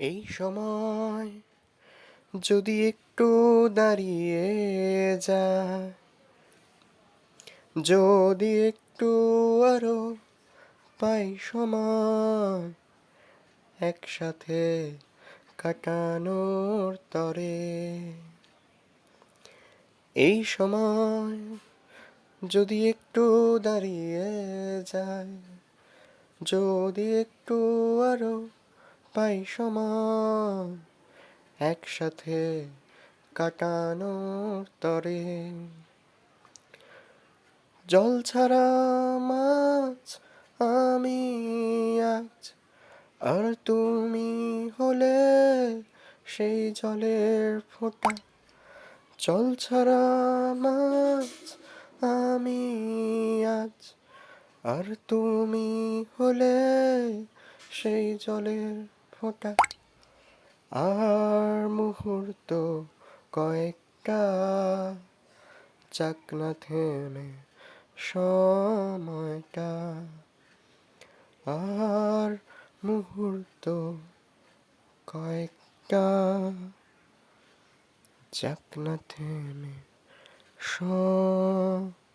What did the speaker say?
এই সময় যদি একটু দাঁড়িয়ে যায়, যদি একটু আরো পাই সময় একসাথে কাটানোর তরে, এই সময় যদি একটু দাঁড়িয়ে যায়, যদি একটু আরো পাই সময় একসাথে কাটানোর তরে, জল ছাড়া মাছ আমি আজ, আর তুমি হলে সেই জলের ফোঁটা। জল ছাড়া মাছ আমি আজ, আর তুমি হলে সেই জলের ফোঁটা। আর মুহূর্ত কয়েকটা যাক না থেমে সময়টা, আর মুহূর্ত কয়েকটা যাক না থেমে সময়টা।